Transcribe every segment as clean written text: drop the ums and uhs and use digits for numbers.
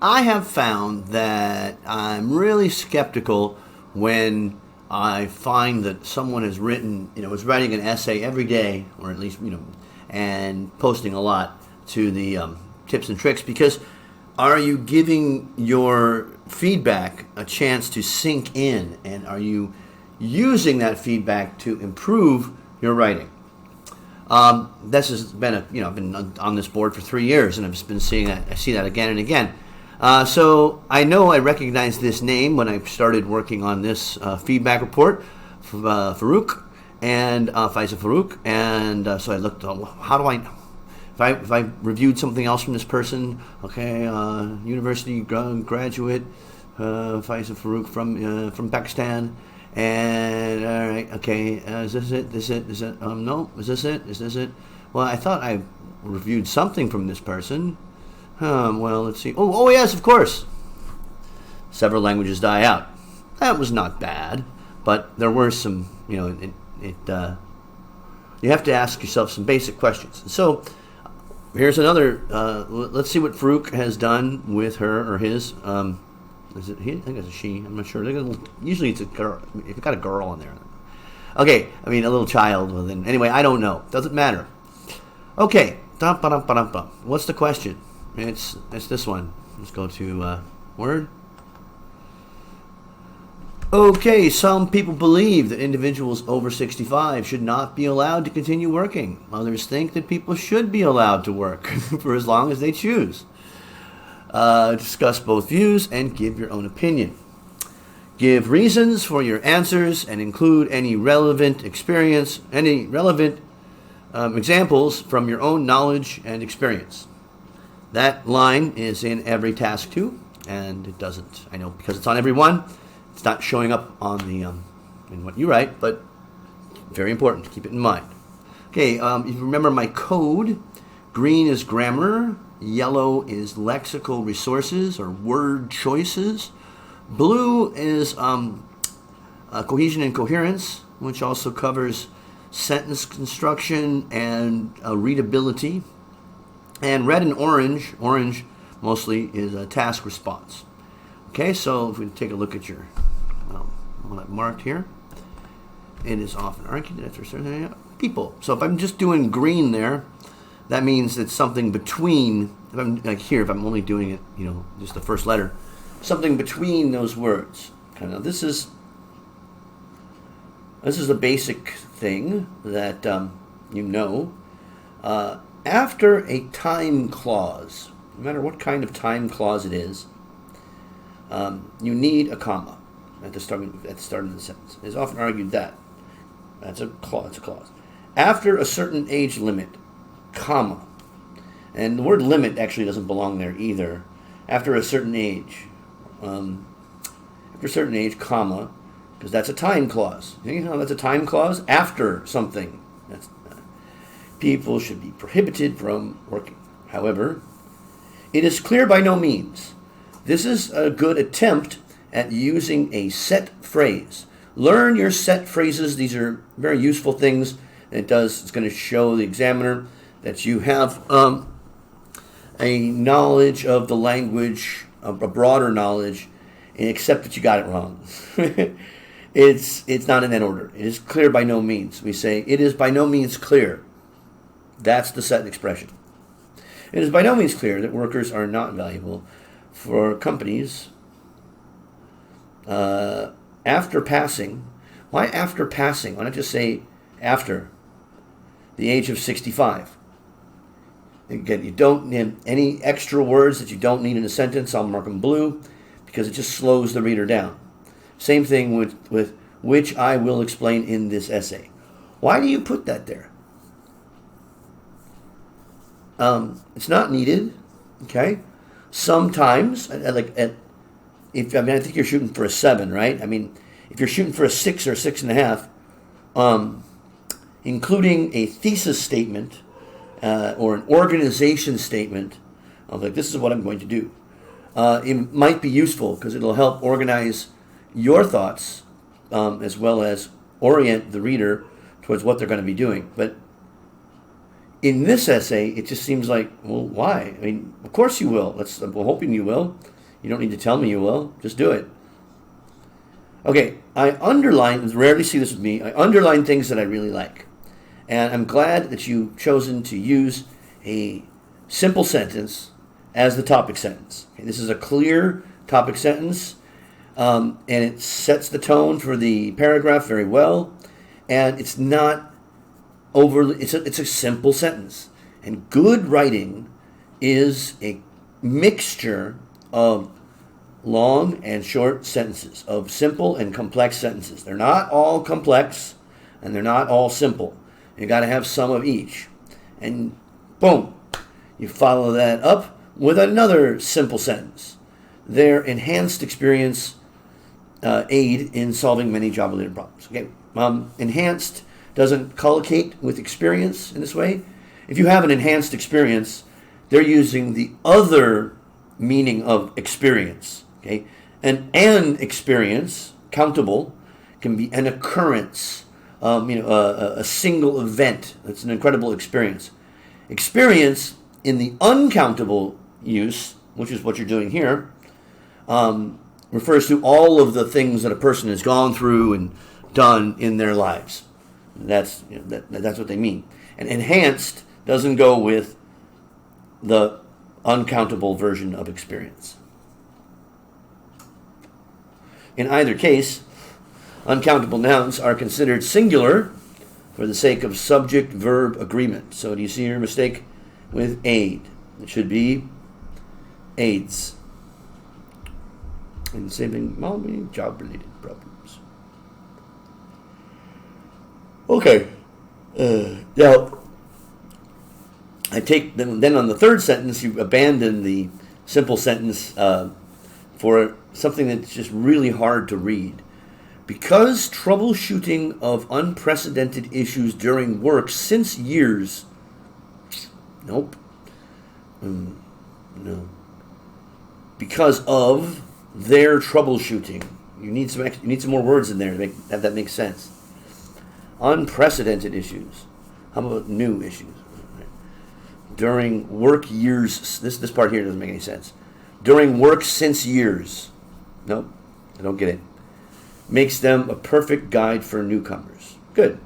I have found that I'm really skeptical when I find that someone has written, is writing an essay every day, or at least, and posting a lot to the tips and tricks, because are you giving your feedback a chance to sink in, and are you using that feedback to improve your writing? This has been I've been on this board for 3 years, and I've just been seeing that. I see that again and again. So I know I recognized this name when I started working on this feedback report from Farouk and Faisal Farouk, and so I looked. How do I? If I reviewed something else from this person, okay, university graduate, Faisal Farouk from Pakistan. And all right, okay, is this it? No, is this it? Is this it? Well, I thought I reviewed something from this person. Well, let's see. Oh, yes, of course. Several languages die out. That was not bad, but there were some. You have to ask yourself some basic questions. So here's another. Let's see what Farouk has done with her or his. Is it he? I think it's a she. I'm not sure. Usually it's a girl. If you've got a girl in there. Okay, I mean a little child. Well, then, anyway, I don't know. Doesn't matter. Okay. What's the question? It's this one. Let's go to Word. Okay, some people believe that individuals over 65 should not be allowed to continue working. Others think that people should be allowed to work for as long as they choose. Discuss both views and give your own opinion. Give reasons for your answers and include any relevant examples from your own knowledge and experience. That line is in every task too, and it doesn't. I know because it's on every one. It's not showing up on the in what you write, but very important to keep it in mind. Okay, if you remember my code, green is grammar. Yellow is lexical resources or word choices. Blue is cohesion and coherence, which also covers sentence construction and readability. And red and orange mostly is a task response. Okay, so if we take a look at your what I've marked here, it is often argued that there's certain people. So if I'm just doing green there, that means it's something between, if I'm like here, if I'm only doing it, just the first letter, something between those words. Kind of, this is a basic thing that after a time clause, no matter what kind of time clause it is, you need a comma at the start of the sentence. It's often argued that that's a clause. After a certain age limit, comma, and the word limit actually doesn't belong there either. After a certain age, comma, because that's a time clause. That's a time clause after something. People should be prohibited from working. However, it is clear by no means. This is a good attempt at using a set phrase. Learn your set phrases. These are very useful things. It's going to show the examiner that you have a knowledge of the language, a broader knowledge, except that you got it wrong. It's not in that order. It is clear by no means. We say it is by no means clear. That's the set expression. It is by no means clear that workers are not valuable for companies after passing. Why after passing? Why not just say after the age of 65? Again, you don't need any extra words that you don't need in a sentence. I'll mark them blue because it just slows the reader down. Same thing with which I will explain in this essay. Why do you put that there? It's not needed. Okay. Sometimes, I think you're shooting for a 7, right? I mean, if you're shooting for a 6 or 6.5, including a thesis statement or an organization statement of this is what I'm going to do. It might be useful because it'll help organize your thoughts as well as orient the reader towards what they're going to be doing. But In this essay, it just seems like, well, why? I mean, of course you will. I'm hoping you will. You don't need to tell me you will. Just do it. Okay, I underline, rarely see this with me, I underline things that I really like. And I'm glad that you've chosen to use a simple sentence as the topic sentence. Okay, this is a clear topic sentence, and it sets the tone for the paragraph very well. And it's not overly, it's a simple sentence. And good writing is a mixture of long and short sentences, of simple and complex sentences. They're not all complex, and they're not all simple. You got to have some of each. And boom, you follow that up with another simple sentence. Their enhanced experience aid in solving many job-related problems. Okay, enhanced doesn't collocate with experience in this way. If you have an enhanced experience, they're using the other meaning of experience. Okay, an experience, countable, can be an occurrence. A single event. That's an incredible experience. Experience in the uncountable use, which is what you're doing here, refers to all of the things that a person has gone through and done in their lives. That's what they mean. And enhanced doesn't go with the uncountable version of experience. In either case, uncountable nouns are considered singular for the sake of subject-verb agreement. So do you see your mistake with aid? It should be aids. And the same thing, well, job-related problems. Okay. Now, I take then on the third sentence, you abandon the simple sentence for something that's just really hard to read. Because troubleshooting of unprecedented issues during work since years. Nope. No. Because of their troubleshooting. You need some more words in there to have that make sense. Unprecedented issues. How about new issues? During work years. This part here doesn't make any sense. During work since years. Nope. I don't get it. Makes them a perfect guide for newcomers. Good.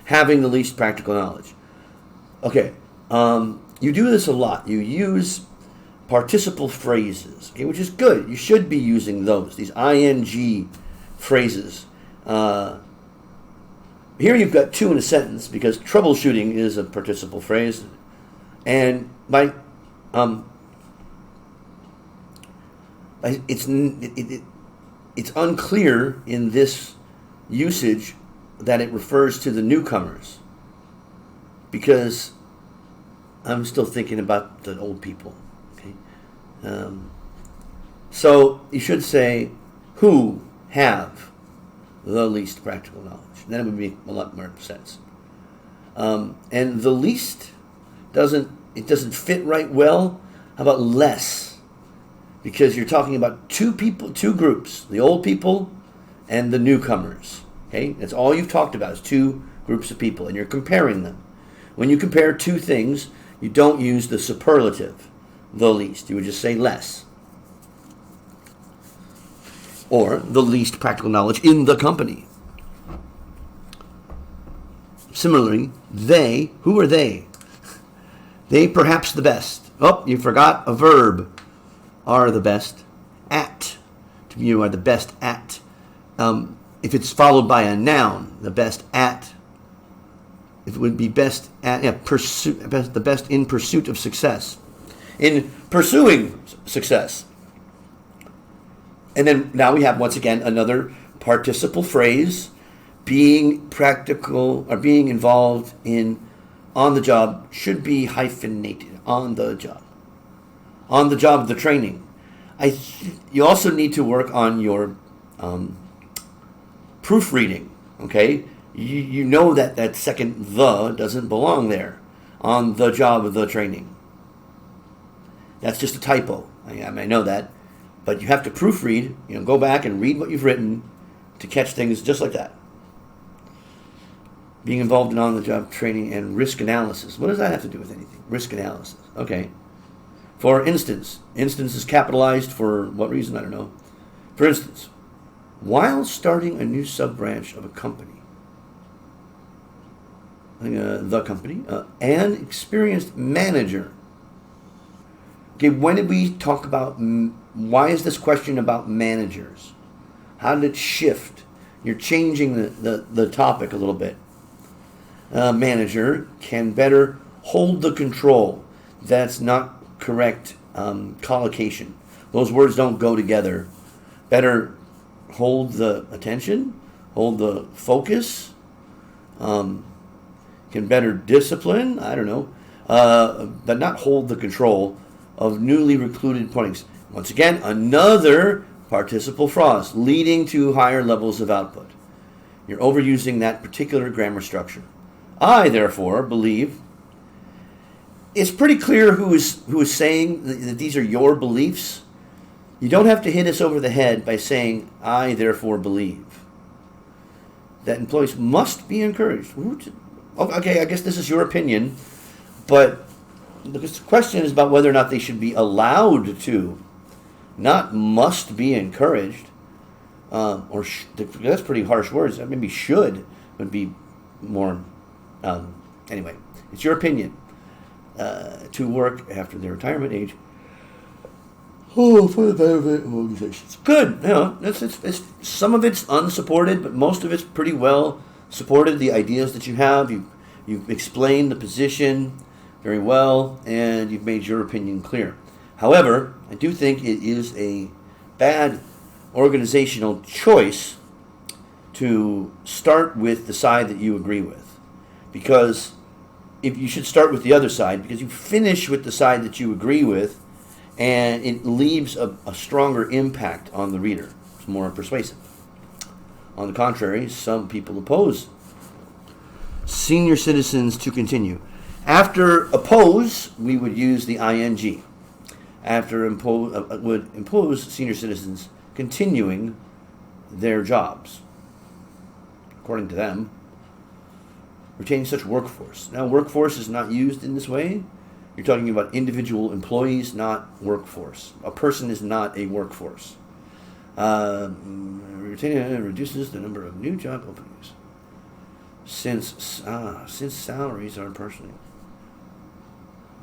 Having the least practical knowledge. Okay. You do this a lot. You use participle phrases, okay, which is good. You should be using those, these ing phrases. Here you've got two in a sentence because troubleshooting is a participle phrase. And by it's unclear in this usage that it refers to the newcomers, because I'm still thinking about the old people. Okay, so you should say who have the least practical knowledge. Then it would make a lot more sense. And the least doesn't fit right well. How about less? Because you're talking about two groups, the old people and the newcomers. Okay, that's all you've talked about is two groups of people, and you're comparing them. When you compare two things, you don't use the superlative, the least. You would just say less. Or the least practical knowledge in the company. Similarly, they, who are they? They perhaps the best. Oh, you forgot a verb. Are the best at. You are the best at. If it's followed by a noun, the best at. If it would be best at, the best in pursuit of success. In pursuing success. And then now we have once again another participle phrase. Being practical or being involved in on the job should be hyphenated. On the job. On the job, the training. You also need to work on your proofreading. Okay, you know that second the doesn't belong there. On the job, the training. That's just a typo. I know that, but you have to proofread. Go back and read what you've written to catch things just like that. Being involved in on-the-job training and risk analysis. What does that have to do with anything? Risk analysis. Okay. For instance is capitalized for what reason? I don't know. For instance, while starting a new sub-branch of a company, the company, an experienced manager. Okay, when did we talk about, why is this question about managers? How did it shift? You're changing the topic a little bit. A manager can better hold the control. That's not correct collocation. Those words don't go together. Better hold the attention, hold the focus, can better discipline, I don't know, but not hold the control of newly recruited employees. Once again, another participle phrase leading to higher levels of output. You're overusing that particular grammar structure. I, therefore, believe it's pretty clear who is saying that these are your beliefs. You don't have to hit us over the head by saying, I, therefore, believe that employees must be encouraged. Okay, I guess this is your opinion, but the question is about whether or not they should be allowed to, not must be encouraged, that's pretty harsh words. Maybe should would be more, anyway, it's your opinion, to work after their retirement age. For the benefit of organizations. Good, it's some of it's unsupported, but most of it's pretty well supported. The ideas that you have, you've explained the position very well, and you've made your opinion clear. However, I do think it is a bad organizational choice to start with the side that you agree with, because if you should start with the other side, because you finish with the side that you agree with, and it leaves a stronger impact on the reader. It's more persuasive. On the contrary, some people oppose senior citizens to continue. After oppose, we would use the ing. After impose, would impose senior citizens continuing their jobs. According to them, retaining such workforce. Now, workforce is not used in this way. You're talking about individual employees, not workforce. A person is not a workforce. Retaining reduces the number of new job openings, since salaries are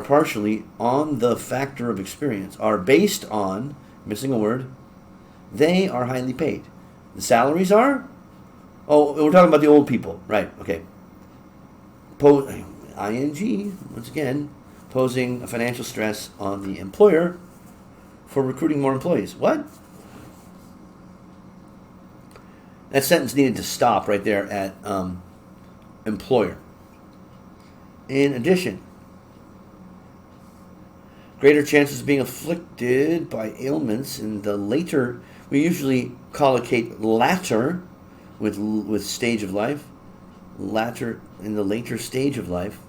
partially on the factor of experience, are based on, missing a word, they are highly paid. The salaries are? Oh, we're talking about the old people. Right, okay. ING, once again, posing a financial stress on the employer for recruiting more employees. What? That sentence needed to stop right there at employer. In addition, greater chances of being afflicted by ailments in the later, we usually collocate latter with stage of life, latter in the later stage of life.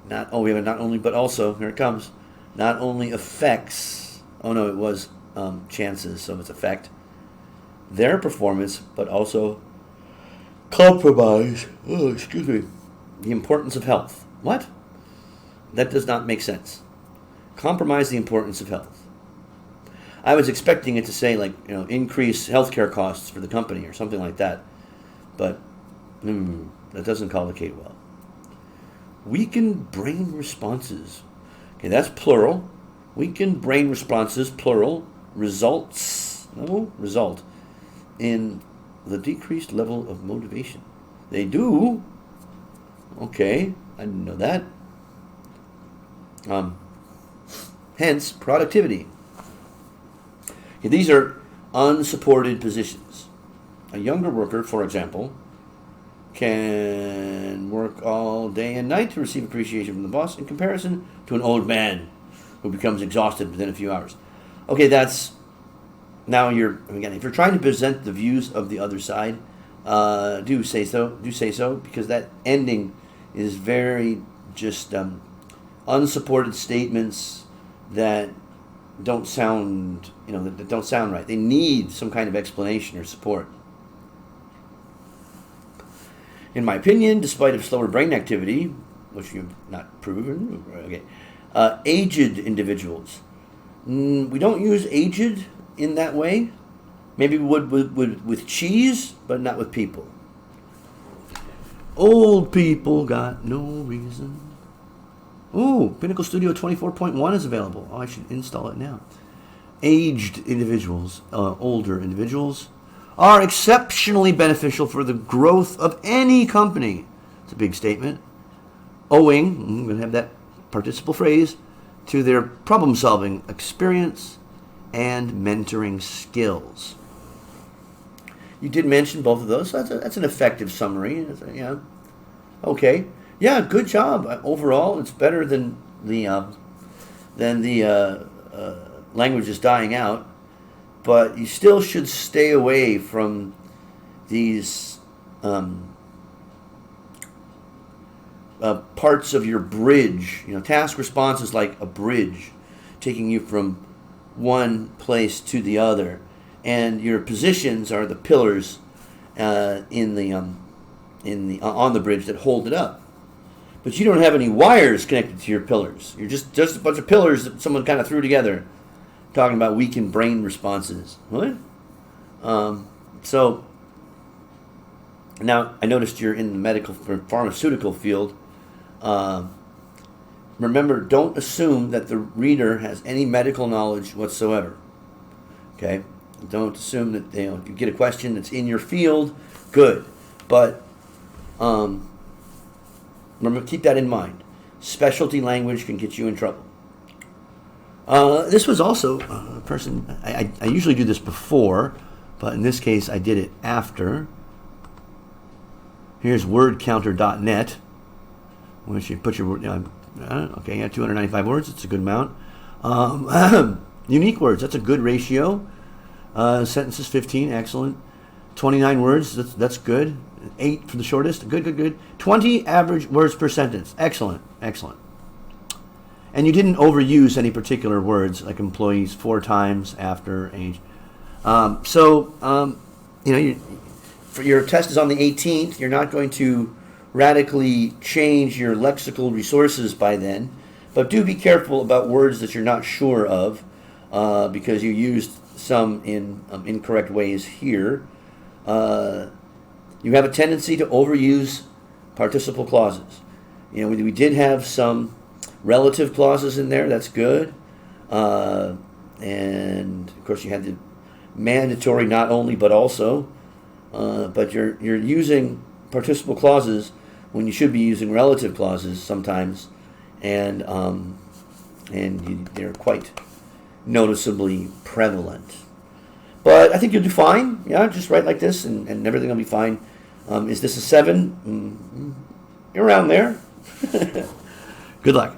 We have a not only but also, here it comes, not only affects, it was chances, so it's effect, their performance, but also compromise, the importance of health. What? That does not make sense. Compromise the importance of health. I was expecting it to say, increase healthcare costs for the company or something like that, but that doesn't collocate well. Weaken brain responses. Okay, that's plural. Weaken brain responses, plural, result in the decreased level of motivation. They do. Okay, I didn't know that. Hence, productivity. Okay, these are unsupported positions. A younger worker, for example, can work all day and night to receive appreciation from the boss in comparison to an old man who becomes exhausted within a few hours. Okay, if you're trying to present the views of the other side, do say so, because that ending is very just unsupported statements that don't sound right. They need some kind of explanation or support. In my opinion, despite of slower brain activity, which you've not proven, okay, aged individuals. We don't use aged in that way. Maybe we would with cheese, but not with people. Old people got no reason. Ooh, Pinnacle Studio 24.1 is available. Oh, I should install it now. Aged individuals, older individuals, are exceptionally beneficial for the growth of any company. It's a big statement. Owing, I'm going to have that participle phrase, to their problem-solving experience and mentoring skills. You did mention both of those. So that's an effective summary. Yeah. Okay. Yeah. Good job. Overall, it's better than the language is dying out. But you still should stay away from these parts of your bridge. Task response is like a bridge, taking you from one place to the other, and your positions are the pillars on the bridge that hold it up. But you don't have any wires connected to your pillars. You're just a bunch of pillars that someone kind of threw together, talking about weakened brain responses. What? So now I noticed you're in the medical or pharmaceutical field. Remember, don't assume that the reader has any medical knowledge whatsoever. Okay? Don't assume that you get a question that's in your field. Good. But remember, keep that in mind. Specialty language can get you in trouble. This was also a person, I usually do this before, but in this case I did it after. Here's wordcounter.net. Once you put your word, okay, yeah, 295 words, it's a good amount. Unique words, that's a good ratio. Sentences 15, excellent. 29 words, that's good. 8 for the shortest, good. 20 average words per sentence, excellent. And you didn't overuse any particular words, like employees 4 times after age. Your test is on the 18th. You're not going to radically change your lexical resources by then, but do be careful about words that you're not sure of, because you used some in incorrect ways here. You have a tendency to overuse participle clauses. We did have some relative clauses in there. That's good. And of course you had the mandatory not only but also. But you're using participle clauses when you should be using relative clauses sometimes, and they're quite noticeably prevalent. But I think you'll do fine. Yeah, just write like this, and everything will be fine. Is this a 7? You're around there. Good luck.